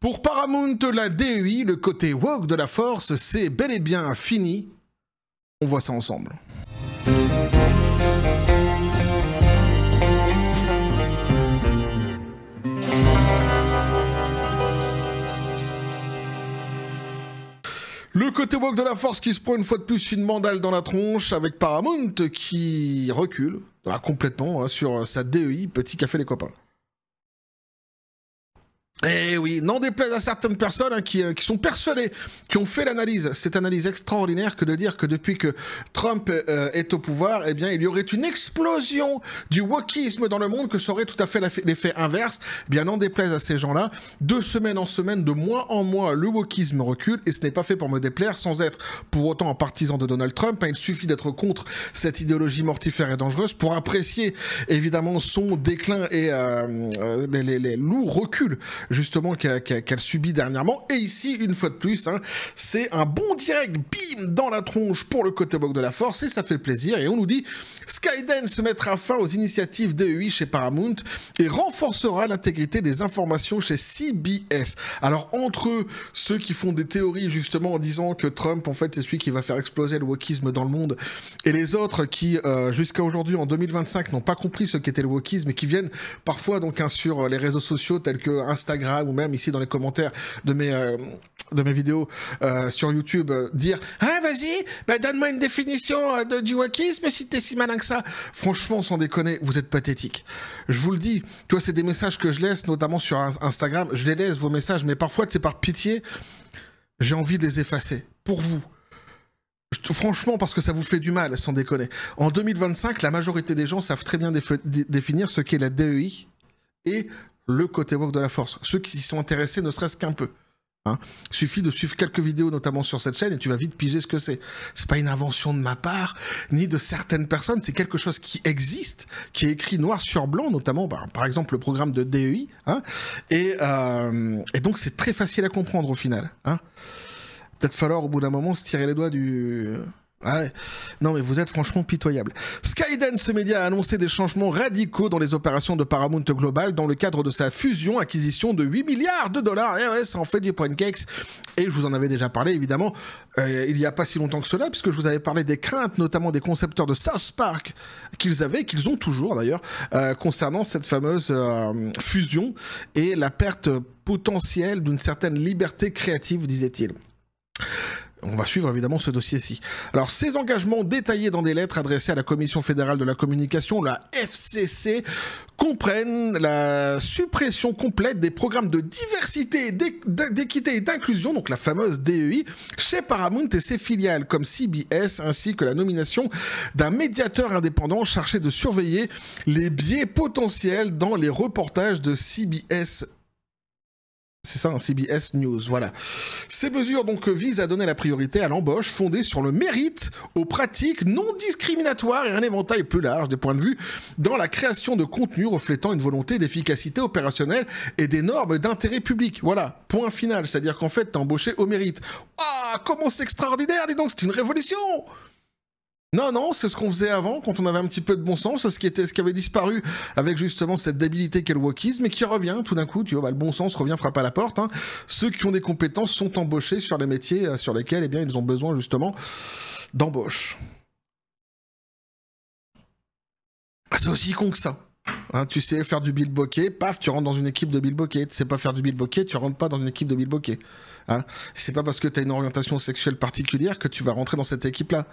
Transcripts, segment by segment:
Pour Paramount, la DEI, le côté woke de la force, c'est bel et bien fini. On voit ça ensemble. Le côté woke de la force qui se prend une fois de plus une mandale dans la tronche avec Paramount qui recule complètement sur sa DEI, petit café les copains. Eh oui, n'en déplaise à certaines personnes qui sont persuadées, qui ont fait l'analyse, cette analyse extraordinaire que de dire que depuis que Trump est au pouvoir, eh bien il y aurait une explosion du wokisme dans le monde, que ça aurait tout à fait l'effet inverse. Eh bien n'en déplaise à ces gens-là, de semaine en semaine, de mois en mois, le wokisme recule et ce n'est pas fait pour me déplaire sans être pour autant un partisan de Donald Trump. Il suffit d'être contre cette idéologie mortifère et dangereuse pour apprécier évidemment son déclin et les lourds reculs justement qu'elle subit dernièrement. Et ici, une fois de plus, c'est un bon direct, bim, dans la tronche pour le côté woke de la force, et ça fait plaisir. Et on nous dit, Skydance mettra fin aux initiatives DEI chez Paramount et renforcera l'intégrité des informations chez CBS. Alors, entre ceux qui font des théories, justement, en disant que Trump, en fait, c'est celui qui va faire exploser le wokisme dans le monde, et les autres qui, jusqu'à aujourd'hui, en 2025, n'ont pas compris ce qu'était le wokisme, et qui viennent parfois, donc, sur les réseaux sociaux, tels que Instagram, ou même ici dans les commentaires de mes vidéos sur YouTube, dire « Ah, vas-y, donne-moi une définition du wokisme si t'es si malin que ça !» Franchement, sans déconner, vous êtes pathétique. Je vous le dis, tu vois, c'est des messages que je laisse, notamment sur Instagram, je les laisse, vos messages, mais parfois, c'est par pitié, j'ai envie de les effacer. Pour vous. Franchement, parce que ça vous fait du mal, sans déconner. En 2025, la majorité des gens savent très bien définir ce qu'est la DEI et le côté woke de la force. Ceux qui s'y sont intéressés ne serait-ce qu'un peu. Suffit de suivre quelques vidéos, notamment sur cette chaîne, et tu vas vite piger ce que c'est. C'est pas une invention de ma part, ni de certaines personnes, c'est quelque chose qui existe, qui est écrit noir sur blanc, notamment, par exemple, le programme de DEI, et donc c'est très facile à comprendre au final. Peut-être falloir, au bout d'un moment, se tirer les doigts du... Ah ouais. Non mais vous êtes franchement pitoyable. Skydance Media a annoncé des changements radicaux dans les opérations de Paramount Global dans le cadre de sa fusion-acquisition de 8 milliards de dollars. Et ouais, ça en fait du pancakes. Et je vous en avais déjà parlé évidemment il n'y a pas si longtemps que cela, puisque je vous avais parlé des craintes, notamment des concepteurs de South Park qu'ils ont toujours d'ailleurs, concernant cette fameuse fusion et la perte potentielle d'une certaine liberté créative, disait-il. On va suivre évidemment ce dossier-ci. Alors, ces engagements détaillés dans des lettres adressées à la Commission fédérale de la communication, la FCC, comprennent la suppression complète des programmes de diversité, d'équité et d'inclusion, donc la fameuse DEI, chez Paramount et ses filiales comme CBS, ainsi que la nomination d'un médiateur indépendant chargé de surveiller les biais potentiels dans les reportages de CBS. C'est ça, CBS News, voilà. Ces mesures donc visent à donner la priorité à l'embauche fondée sur le mérite, aux pratiques non discriminatoires et un éventail plus large des points de vue dans la création de contenu reflétant une volonté d'efficacité opérationnelle et des normes d'intérêt public. Voilà, point final, c'est-à-dire qu'en fait, t'es embauché au mérite. Ah, comment c'est extraordinaire, dis donc, c'est une révolution! Non, c'est ce qu'on faisait avant, quand on avait un petit peu de bon sens, ce qui avait disparu avec justement cette débilité qu'est le wokisme, et qui revient tout d'un coup, tu vois, le bon sens revient frapper à la porte. Ceux qui ont des compétences sont embauchés sur les métiers sur lesquels, eh bien, ils ont besoin justement d'embauche. C'est aussi con que ça. Tu sais faire du bilboquet, paf, tu rentres dans une équipe de bilboquet. Tu sais pas faire du bilboquet, tu rentres pas dans une équipe de bilboquet. C'est pas parce que t'as une orientation sexuelle particulière que tu vas rentrer dans cette équipe-là.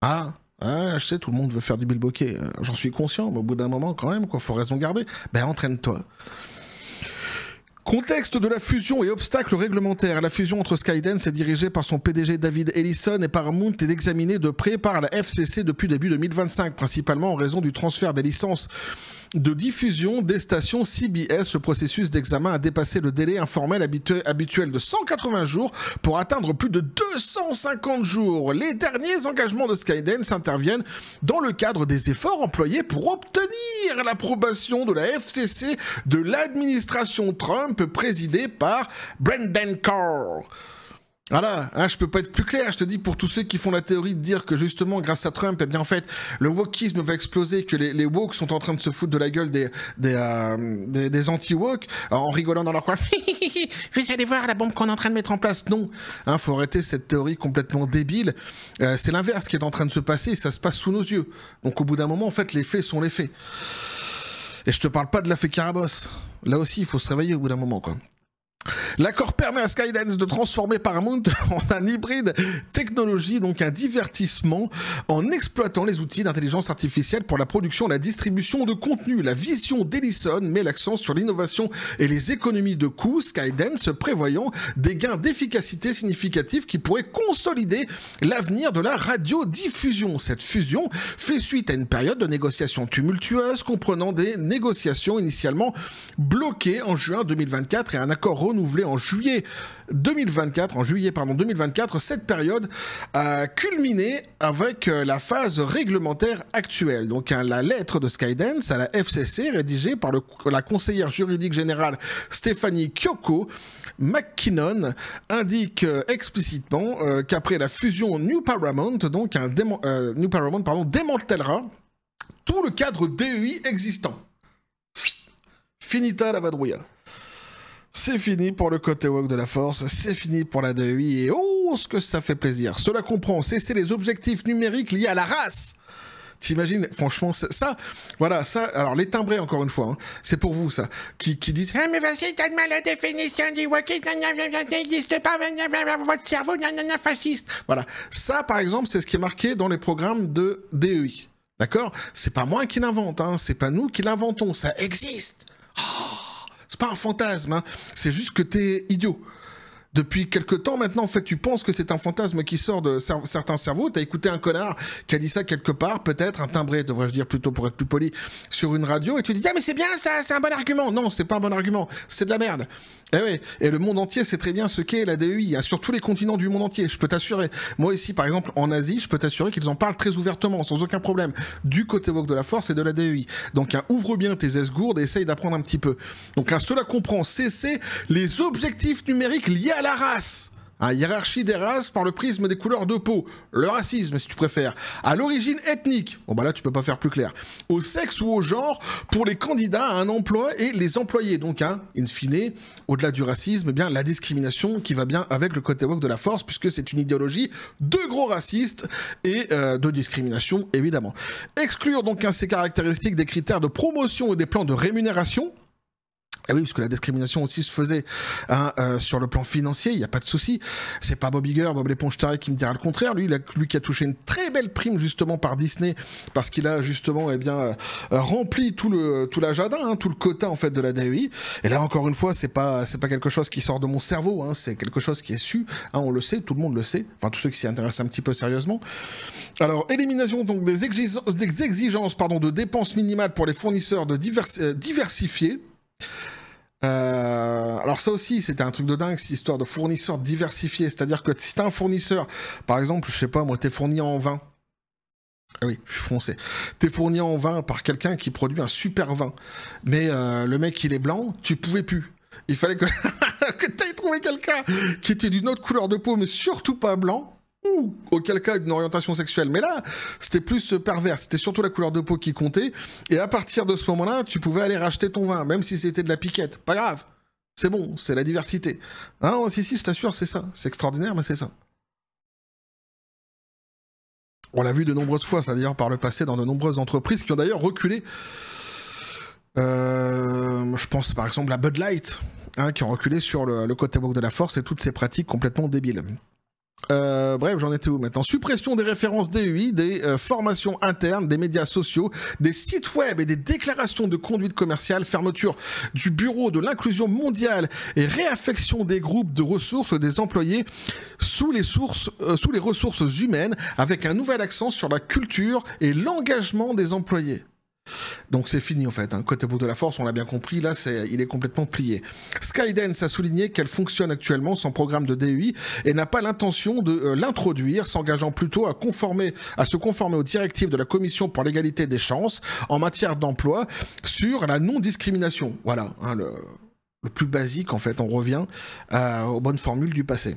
Je sais, tout le monde veut faire du bilboquet. J'en suis conscient, mais au bout d'un moment, quand même, faut raison garder. Entraîne-toi. Contexte de la fusion et obstacles réglementaires. La fusion entre Skydance est dirigée par son PDG David Ellison et Paramount est examinée de près par la FCC depuis début 2025, principalement en raison du transfert des licences de diffusion des stations CBS. Le processus d'examen a dépassé le délai informel habituel de 180 jours pour atteindre plus de 250 jours. Les derniers engagements de Skydance interviennent dans le cadre des efforts employés pour obtenir l'approbation de la FCC de l'administration Trump présidée par Brendan Carr. Voilà, hein, je peux pas être plus clair. Je te dis, pour tous ceux qui font la théorie de dire que justement, grâce à Trump, eh bien en fait, le wokisme va exploser, que les woke sont en train de se foutre de la gueule des anti-woke, en rigolant dans leur coin. Vous allez voir la bombe qu'on est en train de mettre en place. Non, hein, faut arrêter cette théorie complètement débile. C'est l'inverse qui est en train de se passer, et ça se passe sous nos yeux. Donc au bout d'un moment, en fait, les faits sont les faits. Et je te parle pas de l'affaire Carabosse. Là aussi, il faut se réveiller au bout d'un moment, quoi. L'accord permet à Skydance de transformer Paramount en un hybride technologie, donc un divertissement, en exploitant les outils d'intelligence artificielle pour la production et la distribution de contenu. La vision d'Ellison met l'accent sur l'innovation et les économies de coûts, Skydance prévoyant des gains d'efficacité significatifs qui pourraient consolider l'avenir de la radiodiffusion. Cette fusion fait suite à une période de négociations tumultueuses comprenant des négociations initialement bloquées en juin 2024 et un accord renouvelé en juillet 2024. Cette période a culminé avec la phase réglementaire actuelle. Donc la lettre de Skydance à la FCC rédigée par la conseillère juridique générale Stéphanie Kyoko McKinnon indique explicitement qu'après la fusion New Paramount, donc New Paramount démantèlera tout le cadre DEI existant. Finita la vadrouilla. C'est fini pour le côté woke de la force, c'est fini pour la DEI et oh, ce que ça fait plaisir. Cela comprend cesser les objectifs numériques liés à la race. T'imagines, franchement, ça, voilà, ça, alors les timbrés, encore une fois, hein, c'est pour vous, ça, qui disent « Ah, mais vas-y, donne-moi la définition du wokisme, n'existe pas, votre cerveau, fasciste ». Voilà, ça, par exemple, c'est ce qui est marqué dans les programmes de DEI, d'accord? C'est pas moi qui l'invente, hein, c'est pas nous qui l'inventons, ça existe. Oh, c'est pas un fantasme, hein. C'est juste que t'es idiot. Depuis quelque temps maintenant, en fait, tu penses que c'est un fantasme qui sort de certains cerveaux. T'as écouté un connard qui a dit ça quelque part, peut-être, un timbré, devrais-je dire plutôt pour être plus poli, sur une radio, et tu dis « Ah, mais c'est bien ça, c'est un bon argument !» Non, c'est pas un bon argument, c'est de la merde. Eh oui, et le monde entier sait très bien ce qu'est la DEI, hein, sur tous les continents du monde entier, je peux t'assurer. Moi ici, par exemple, en Asie, je peux t'assurer qu'ils en parlent très ouvertement, sans aucun problème, du côté woke de la force et de la DEI. Donc, ouvre bien tes esgourdes et essaye d'apprendre un petit peu. Donc, cela comprend cesser les objectifs numériques liés à la race. Hiérarchie des races par le prisme des couleurs de peau, le racisme si tu préfères, à l'origine ethnique, bon bah là tu peux pas faire plus clair, au sexe ou au genre pour les candidats à un emploi et les employés, donc in fine, au-delà du racisme, eh bien la discrimination qui va bien avec le côté woke de la force puisque c'est une idéologie de gros racistes et de discrimination évidemment. Exclure donc ces caractéristiques des critères de promotion et des plans de rémunération. Ah oui, parce que la discrimination aussi se faisait sur le plan financier, il n'y a pas de souci. C'est pas Bob Iger, Bob l'éponge tarée qui me dira le contraire. Lui qui a touché une très belle prime justement par Disney parce qu'il a justement rempli tout l'agenda, hein, tout le quota en fait de la DEI. Et là encore une fois, c'est pas quelque chose qui sort de mon cerveau, hein, c'est quelque chose qui est su. Hein, on le sait, tout le monde le sait. Enfin tous ceux qui s'y intéressent un petit peu sérieusement. Alors élimination donc des exigences de dépenses minimales pour les fournisseurs diversifiés. Alors ça aussi c'était un truc de dingue, cette histoire de fournisseurs diversifiés, c'est-à-dire que si t'as un fournisseur, par exemple, je sais pas moi, t'es fourni en vin, ah oui, je suis français, t'es fourni en vin par quelqu'un qui produit un super vin, mais le mec il est blanc, tu pouvais plus, il fallait que t'ailles trouver quelqu'un qui était d'une autre couleur de peau mais surtout pas blanc, ou auquel cas d'une orientation sexuelle, mais là c'était plus pervers, c'était surtout la couleur de peau qui comptait, et à partir de ce moment-là tu pouvais aller racheter ton vin, même si c'était de la piquette, pas grave, c'est bon, c'est la diversité. Non, si, je t'assure, c'est ça, c'est extraordinaire, mais c'est ça. On l'a vu de nombreuses fois, ça d'ailleurs par le passé dans de nombreuses entreprises qui ont d'ailleurs reculé. Je pense par exemple à Bud Light, hein, qui ont reculé sur le côté woke de la force et toutes ces pratiques complètement débiles. Bref, j'en étais où maintenant? Suppression des références DEI, des formations internes, des médias sociaux, des sites web et des déclarations de conduite commerciale, fermeture du bureau de l'inclusion mondiale et réaffection des groupes de ressources des employés sous les ressources humaines avec un nouvel accent sur la culture et l'engagement des employés. Donc c'est fini en fait, hein. Côté bout de la force, on l'a bien compris, là il est complètement plié. Skydance a souligné qu'elle fonctionne actuellement sans programme de DEI et n'a pas l'intention de l'introduire, s'engageant plutôt à se conformer aux directives de la Commission pour l'égalité des chances en matière d'emploi sur la non-discrimination. Voilà, hein, le plus basique en fait, on revient aux bonnes formules du passé.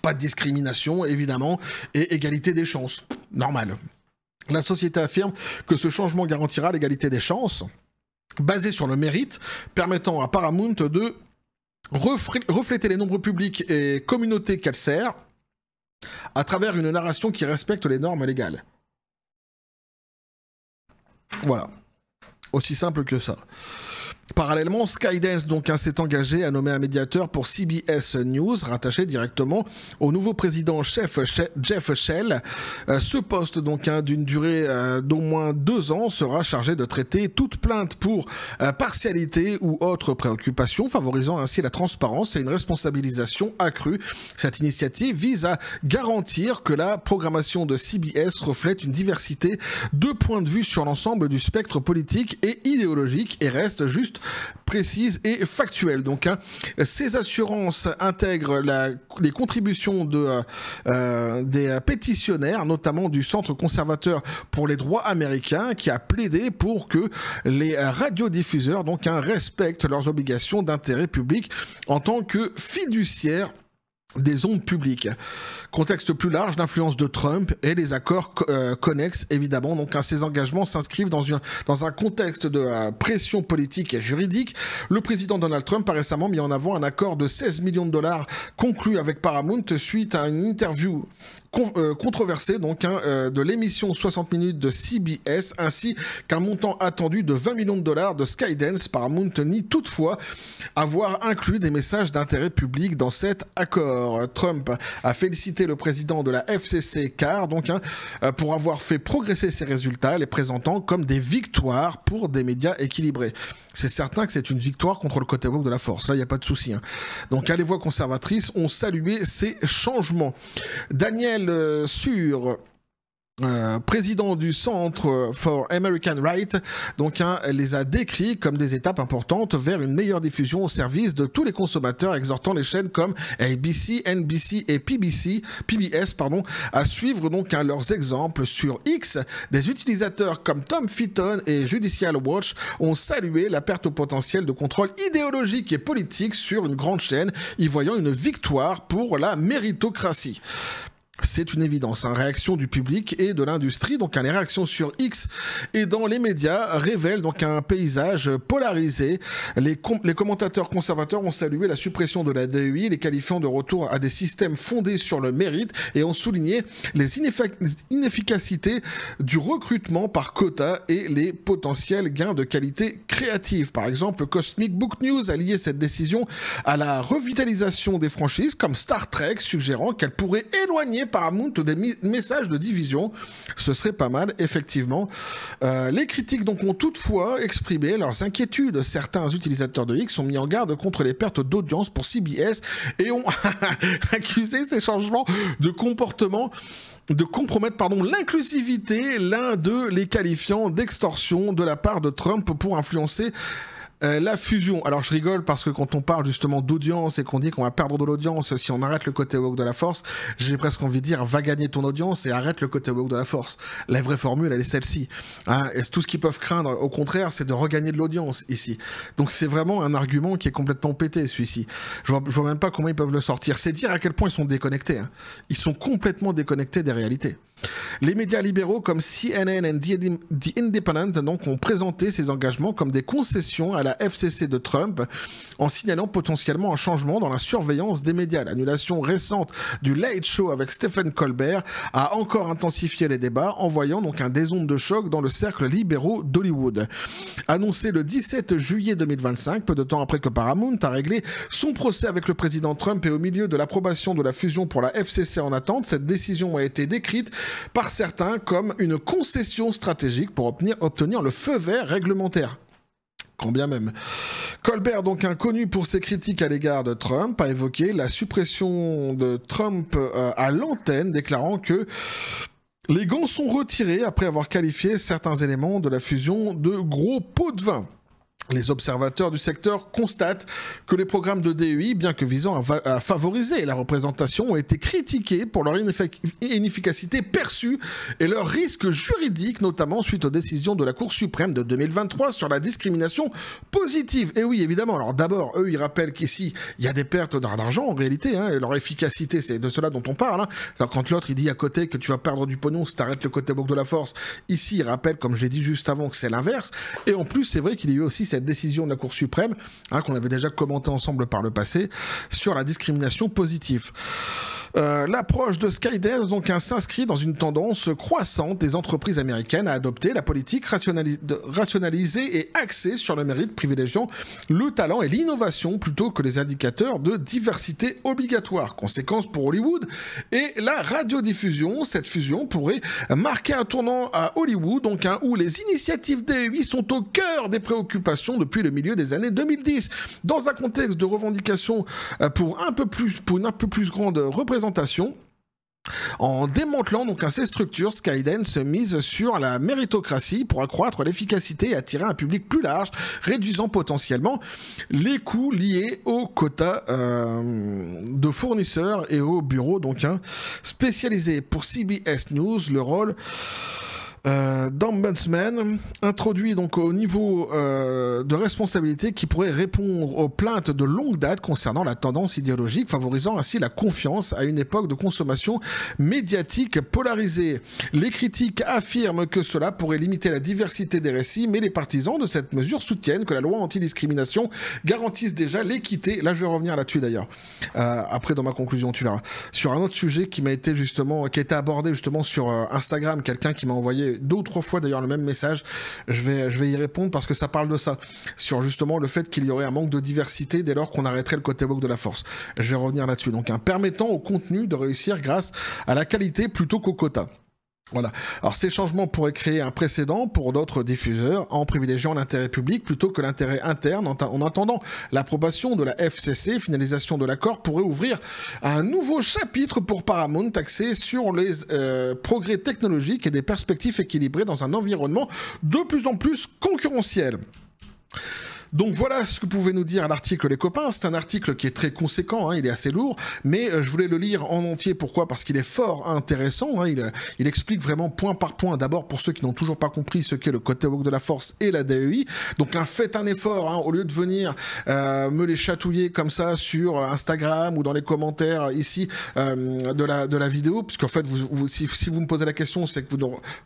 Pas de discrimination, évidemment, et égalité des chances. Normal. La société affirme que ce changement garantira l'égalité des chances, basé sur le mérite, permettant à Paramount de refléter les nombres publics et communautés qu'elle sert à travers une narration qui respecte les normes légales. Voilà. Aussi simple que ça. Parallèlement, Skydance s'est engagé à nommer un médiateur pour CBS News, rattaché directement au nouveau président Jeff Shell. Ce poste, d'une durée d'au moins 2 ans, sera chargé de traiter toute plainte pour partialité ou autre préoccupation, favorisant ainsi la transparence et une responsabilisation accrue. Cette initiative vise à garantir que la programmation de CBS reflète une diversité de points de vue sur l'ensemble du spectre politique et idéologique et reste juste précise et factuelle. Ces assurances intègrent les contributions des pétitionnaires, notamment du Centre conservateur pour les droits américains, qui a plaidé pour que les radiodiffuseurs respectent leurs obligations d'intérêt public en tant que fiduciaires des ondes publiques. Contexte plus large d'influence de Trump et les accords connexes, évidemment. Ces engagements s'inscrivent dans un contexte de pression politique et juridique. Le président Donald Trump a récemment mis en avant un accord de 16 millions de dollars conclu avec Paramount suite à une interview controversée de l'émission 60 minutes de CBS, ainsi qu'un montant attendu de 20 millions de dollars de Skydance. Paramount nie toutefois avoir inclus des messages d'intérêt public dans cet accord. Trump a félicité le président de la FCC CAR pour avoir fait progresser ses résultats, les présentant comme des victoires pour des médias équilibrés. C'est certain que c'est une victoire contre le côté woke de la force, là il n'y a pas de souci. Les voix conservatrices ont salué ces changements. Daniel Sur, président du Centre for American Rights, les a décrits comme des étapes importantes vers une meilleure diffusion au service de tous les consommateurs, exhortant les chaînes comme ABC, NBC et PBS à suivre leurs exemples. Sur X, des utilisateurs comme Tom Fitton et Judicial Watch ont salué la perte au potentiel de contrôle idéologique et politique sur une grande chaîne, y voyant une victoire pour la méritocratie. C'est une évidence, réaction du public et de l'industrie. Les réactions sur X et dans les médias révèlent un paysage polarisé. Les commentateurs conservateurs ont salué la suppression de la DEI, les qualifiant de retour à des systèmes fondés sur le mérite, et ont souligné les inefficacités du recrutement par quota et les potentiels gains de qualité créative. Par exemple, Cosmic Book News a lié cette décision à la revitalisation des franchises comme Star Trek, suggérant qu'elle pourrait éloigner Paramount des messages de division. Ce serait pas mal, effectivement. Les critiques ont toutefois exprimé leurs inquiétudes. Certains utilisateurs de X ont mis en garde contre les pertes d'audience pour CBS et ont accusé ces changements de comportement de compromettre l'inclusivité, l'un d'eux les qualifiant d'extorsion de la part de Trump pour influencer la fusion. Alors je rigole parce que quand on parle justement d'audience et qu'on dit qu'on va perdre de l'audience si on arrête le côté woke de la force, j'ai presque envie de dire va gagner ton audience et arrête le côté woke de la force. La vraie formule, elle est celle-ci. Et tout ce qu'ils peuvent craindre, au contraire, c'est de regagner de l'audience ici. Donc c'est vraiment un argument qui est complètement pété, celui-ci. Je vois même pas comment ils peuvent le sortir. C'est dire à quel point ils sont déconnectés. Ils sont complètement déconnectés des réalités. Les médias libéraux comme CNN et The Independent ont présenté ces engagements comme des concessions à la FCC de Trump, en signalant potentiellement un changement dans la surveillance des médias. L'annulation récente du Late Show avec Stephen Colbert a encore intensifié les débats, envoyant un désonde de choc dans le cercle libéraux d'Hollywood. Annoncé le 17 juillet 2025, peu de temps après que Paramount a réglé son procès avec le président Trump et au milieu de l'approbation de la fusion pour la FCC en attente, cette décision a été décrite par certains comme une concession stratégique pour obtenir le feu vert réglementaire. Quand bien même. Colbert, connu pour ses critiques à l'égard de Trump, a évoqué la suppression de Trump à l'antenne, déclarant que les gants sont retirés après avoir qualifié certains éléments de la fusion de gros pots de vin. Les observateurs du secteur constatent que les programmes de DEI, bien que visant à favoriser la représentation, ont été critiqués pour leur inefficacité perçue et leurs risques juridiques, notamment suite aux décisions de la Cour suprême de 2023 sur la discrimination positive. Et oui, évidemment, alors d'abord, eux, ils rappellent qu'ici, il y a des pertes d'argent en réalité, hein, et leur efficacité, c'est de cela dont on parle. Hein. Quand l'autre, il dit à côté que tu vas perdre du pognon si t'arrêtes le côté woke de la force, ici, il rappelle, comme je l'ai dit juste avant, que c'est l'inverse. Et en plus, c'est vrai qu'il y a eu aussi cette décision de la Cour suprême, hein, qu'on avait déjà commenté ensemble par le passé, sur la discrimination positive. L'approche de Skydance donc s'inscrit dans une tendance croissante des entreprises américaines à adopter la politique rationalisée et axée sur le mérite, privilégiant le talent et l'innovation plutôt que les indicateurs de diversité obligatoire. Conséquence pour Hollywood et la radiodiffusion. Cette fusion pourrait marquer un tournant à Hollywood, donc où les initiatives DEI sont au cœur des préoccupations depuis le milieu des années 2010. Dans un contexte de revendication pour une un peu plus grande représentation, en démantelant donc ces structures, Skydance mise sur la méritocratie pour accroître l'efficacité et attirer un public plus large, réduisant potentiellement les coûts liés aux quotas de fournisseurs et aux bureaux spécialisés. Pour CBS News, le rôle d'ombudsman introduit donc au niveau de responsabilité qui pourrait répondre aux plaintes de longue date concernant la tendance idéologique, favorisant ainsi la confiance à une époque de consommation médiatique polarisée. Les critiques affirment que cela pourrait limiter la diversité des récits, mais les partisans de cette mesure soutiennent que la loi antidiscrimination garantisse déjà l'équité. Là, je vais revenir là-dessus d'ailleurs. Après, dans ma conclusion, tu verras. Sur un autre sujet qui a été abordé justement sur Instagram, quelqu'un qui m'a envoyé 2 ou 3 fois d'ailleurs le même message, je vais y répondre parce que ça parle de ça, sur justement le fait qu'il y aurait un manque de diversité dès lors qu'on arrêterait le côté woke de la force. Je vais revenir là-dessus. Donc permettant au contenu de réussir grâce à la qualité plutôt qu'au quota. Voilà. Alors ces changements pourraient créer un précédent pour d'autres diffuseurs en privilégiant l'intérêt public plutôt que l'intérêt interne. En attendant l'approbation de la FCC, finalisation de l'accord pourrait ouvrir un nouveau chapitre pour Paramount axé sur les progrès technologiques et des perspectives équilibrées dans un environnement de plus en plus concurrentiel. Donc voilà ce que pouvaient nous dire l'article les copains. C'est un article qui est très conséquent, hein, il est assez lourd, mais je voulais le lire en entier. Pourquoi ? Parce qu'il est fort intéressant, hein, il explique vraiment point par point, d'abord pour ceux qui n'ont toujours pas compris ce qu'est le côté woke de la force et la DEI. Donc faites un effort, hein, au lieu de venir me les chatouiller comme ça sur Instagram ou dans les commentaires ici de la vidéo, puisqu'en fait si vous me posez la question, c'est que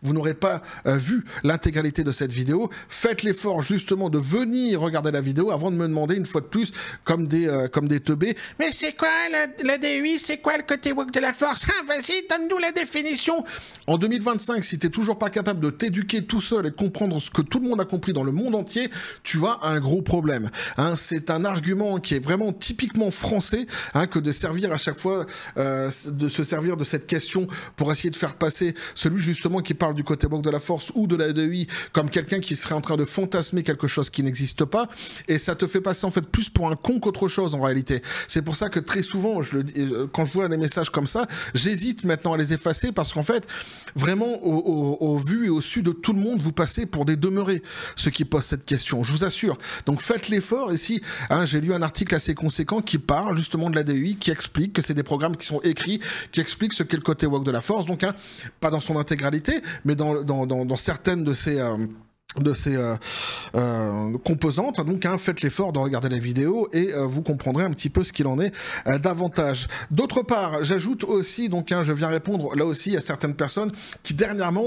vous n'aurez pas vu l'intégralité de cette vidéo. Faites l'effort justement de venir regarder la vidéo avant de me demander une fois de plus comme des teubés, mais c'est quoi la DEI, c'est quoi le côté woke de la force, vas-y donne-nous la définition. En 2025, si t'es toujours pas capable de t'éduquer tout seul et de comprendre ce que tout le monde a compris dans le monde entier, tu as un gros problème, hein. C'est un argument qui est vraiment typiquement français, hein, que de servir à chaque fois de se servir de cette question pour essayer de faire passer celui justement qui parle du côté woke de la force ou de la DEI comme quelqu'un qui serait en train de fantasmer quelque chose qui n'existe pas. Et ça te fait passer en fait plus pour un con qu'autre chose en réalité. C'est pour ça que très souvent, quand je vois des messages comme ça, j'hésite maintenant à les effacer parce qu'en fait, vraiment au vu et au su de tout le monde, vous passez pour des demeurés, ceux qui posent cette question, je vous assure. Donc faites l'effort. Ici, hein, j'ai lu un article assez conséquent qui parle justement de la DEI, qui explique que c'est des programmes qui sont écrits, qui expliquent ce qu'est le côté woke de la force, donc pas dans son intégralité, mais dans certaines de ces composantes. Donc faites l'effort de regarder la vidéo et vous comprendrez un petit peu ce qu'il en est davantage. D'autre part, j'ajoute aussi, je viens répondre là aussi à certaines personnes qui dernièrement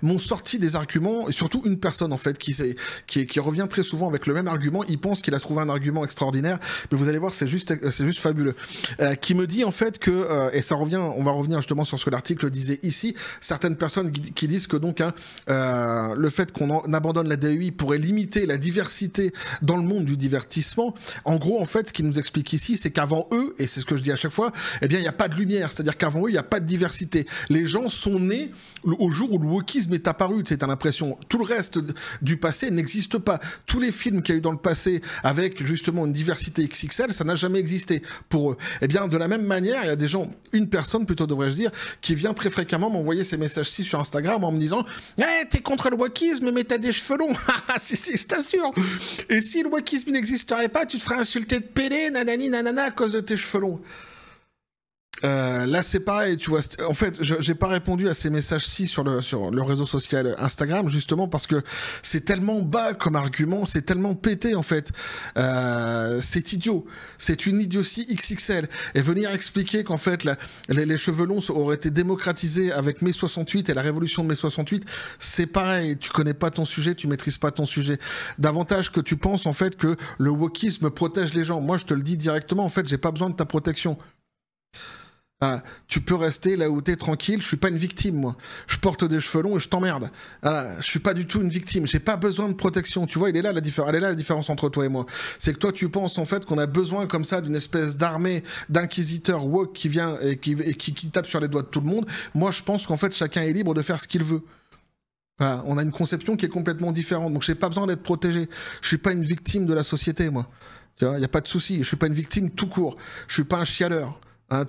m'ont sorti des arguments, et surtout une personne en fait qui revient très souvent avec le même argument. Il pense qu'il a trouvé un argument extraordinaire, mais vous allez voir, c'est juste fabuleux. Qui me dit en fait que, et on va revenir justement sur ce que l'article disait ici, certaines personnes qui disent que le fait qu'on abandonne la DEI pourrait limiter la diversité dans le monde du divertissement. En gros, en fait, ce qu'ils nous expliquent ici, c'est qu'avant eux, et c'est ce que je dis à chaque fois, eh bien, il n'y a pas de lumière. C'est-à-dire qu'avant eux, il n'y a pas de diversité. Les gens sont nés au jour où le wokisme est apparu. Tu sais, t'as l'impression, tout le reste du passé n'existe pas. Tous les films qu'il y a eu dans le passé avec, justement, une diversité XXL, ça n'a jamais existé pour eux. Eh bien, de la même manière, il y a des gens, une personne, plutôt devrais-je dire, qui vient très fréquemment m'envoyer ces messages-ci sur Instagram en me disant « t'es contre le wokisme, mais t'as t'as des cheveux longs. Si, je t'assure. Et si le wokisme n'existerait pas, tu te ferais insulter de pédé, nanani, nanana, à cause de tes cheveux longs. Là c'est pareil, tu vois. En fait, j'ai pas répondu à ces messages-ci sur le réseau social Instagram, justement parce que c'est tellement bas comme argument, c'est tellement pété en fait. C'est idiot, c'est une idiotie XXL. Et venir expliquer qu'en fait les cheveux longs auraient été démocratisés avec mai 68 et la révolution de mai 68, c'est pareil. Tu connais pas ton sujet, tu maîtrises pas ton sujet. Davantage que tu penses en fait que le wokisme protège les gens. Moi je te le dis directement, en fait j'ai pas besoin de ta protection. Tu peux rester là où t'es tranquille, je suis pas une victime moi. Je porte des cheveux longs et je t'emmerde. Je suis pas du tout une victime, j'ai pas besoin de protection. Tu vois, elle est là la différence entre toi et moi. C'est que toi tu penses en fait qu'on a besoin comme ça d'une espèce d'armée d'inquisiteurs woke qui vient et qui tape sur les doigts de tout le monde. Moi je pense qu'en fait chacun est libre de faire ce qu'il veut. Voilà, on a une conception qui est complètement différente, donc j'ai pas besoin d'être protégé. Je suis pas une victime de la société moi. Tu vois, y a pas de souci, je suis pas une victime tout court. Je suis pas un chialeur.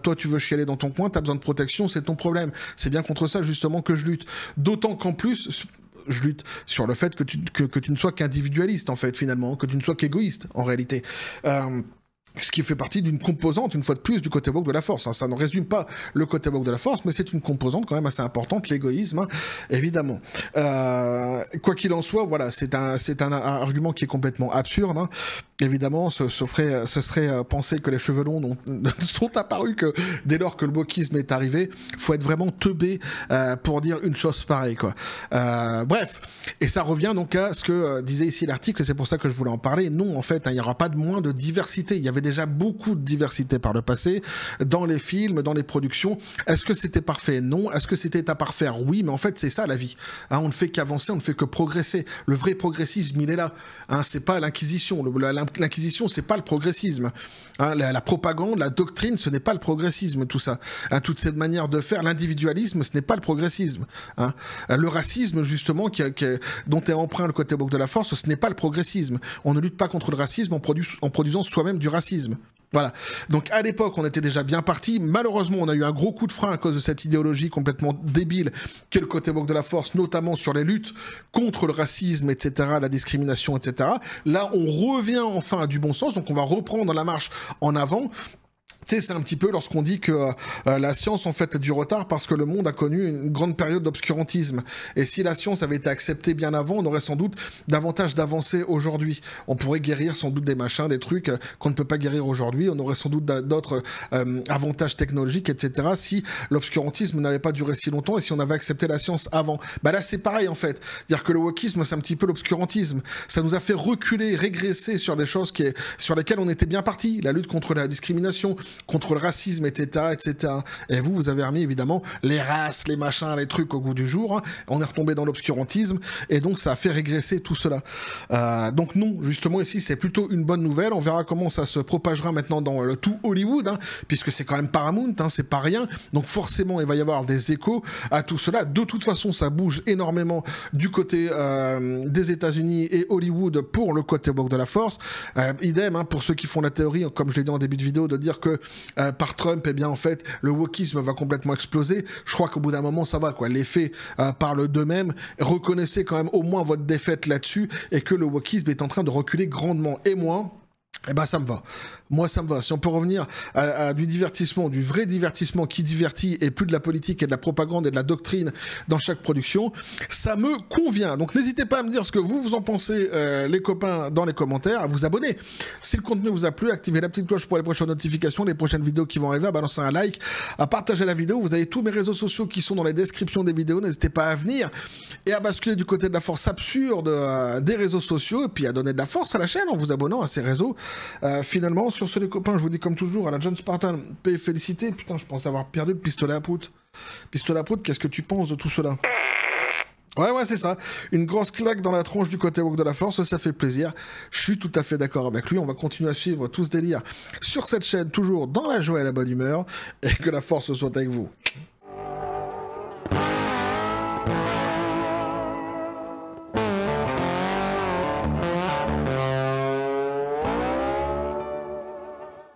Toi, tu veux chialer dans ton coin, t'as besoin de protection, c'est ton problème. C'est bien contre ça, justement, que je lutte. D'autant qu'en plus, je lutte sur le fait que tu ne sois qu'individualiste, en fait, finalement, que tu ne sois qu'égoïste, en réalité. Ce qui fait partie d'une composante, une fois de plus, du côté woke de la force. Ça ne résume pas le côté woke de la force, mais c'est une composante quand même assez importante, l'égoïsme, évidemment. Quoi qu'il en soit, voilà, c'est un argument qui est complètement absurde. Évidemment, ce serait penser que les cheveux longs ne sont apparus que dès lors que le wokisme est arrivé. Faut être vraiment teubé pour dire une chose pareille, quoi. Bref, et ça revient donc à ce que disait ici l'article, c'est pour ça que je voulais en parler. Non, en fait, il n'y aura pas de moins de diversité. Il y avait déjà beaucoup de diversité par le passé, dans les films, dans les productions. Est-ce que c'était parfait? Non. Est-ce que c'était à parfaire? Oui, mais en fait, c'est ça la vie. On ne fait qu'avancer, on ne fait que progresser. Le vrai progressisme, il est là. C'est pas l'inquisition. L'inquisition, c'est pas le progressisme. La propagande, la doctrine, ce n'est pas le progressisme, tout ça. Toute cette manière de faire, l'individualisme, ce n'est pas le progressisme. Le racisme, justement, dont est empreint le côté woke de la force, ce n'est pas le progressisme. On ne lutte pas contre le racisme en produisant soi-même du racisme. Voilà. Donc à l'époque, on était déjà bien parti. Malheureusement, on a eu un gros coup de frein à cause de cette idéologie complètement débile qu'est le côté woke de la force, notamment sur les luttes contre le racisme, etc., la discrimination, etc. Là, on revient enfin à du bon sens, donc on va reprendre la marche en avant. Tu sais, c'est un petit peu lorsqu'on dit que la science, en fait, a du retard parce que le monde a connu une grande période d'obscurantisme. Et si la science avait été acceptée bien avant, on aurait sans doute davantage d'avancées aujourd'hui. On pourrait guérir sans doute des machins, des trucs qu'on ne peut pas guérir aujourd'hui. On aurait sans doute d'autres avantages technologiques, etc. si l'obscurantisme n'avait pas duré si longtemps et si on avait accepté la science avant. Bah là, c'est pareil, en fait. Dire que le wokisme, c'est un petit peu l'obscurantisme. Ça nous a fait reculer, régresser sur des choses sur lesquelles on était bien parti. La lutte contre la discrimination, contre le racisme, etc., etc. Et vous avez remis, évidemment, les races, les machins, les trucs au goût du jour. On est retombé dans l'obscurantisme, et donc ça a fait régresser tout cela. Donc non, justement, ici, c'est plutôt une bonne nouvelle. On verra comment ça se propagera maintenant dans le tout Hollywood, puisque c'est quand même Paramount, c'est pas rien. Donc forcément, il va y avoir des échos à tout cela. De toute façon, ça bouge énormément du côté des États-Unis et Hollywood pour le côté woke de la force. Idem, pour ceux qui font la théorie, comme je l'ai dit en début de vidéo, de dire que par Trump, eh bien en fait, le wokisme va complètement exploser. Je crois qu'au bout d'un moment, ça va, quoi. Les faits parlent d'eux-mêmes. Reconnaissez quand même au moins votre défaite là-dessus et que le wokisme est en train de reculer grandement. Et moi, eh ben ça me va. Moi, ça me va. Si on peut revenir à du divertissement, du vrai divertissement qui divertit et plus de la politique et de la propagande et de la doctrine dans chaque production, ça me convient. Donc n'hésitez pas à me dire ce que vous en pensez, les copains, dans les commentaires, à vous abonner. Si le contenu vous a plu, activez la petite cloche pour les prochaines notifications, les prochaines vidéos qui vont arriver, à balancer un like, à partager la vidéo. Vous avez tous mes réseaux sociaux qui sont dans les descriptions des vidéos. N'hésitez pas à venir et à basculer du côté de la force absurde des réseaux sociaux et puis à donner de la force à la chaîne en vous abonnant à ces réseaux. Finalement, sur ce les copains, je vous dis comme toujours, à la John Spartan, paix et félicité. Putain, je pensais avoir perdu le pistolet à prout. Pistolet à prout, qu'est-ce que tu penses de tout cela? Ouais, c'est ça. Une grosse claque dans la tronche du côté woke de la force, ça fait plaisir. Je suis tout à fait d'accord avec lui. On va continuer à suivre tout ce délire sur cette chaîne, toujours dans la joie et la bonne humeur. Et que la force soit avec vous.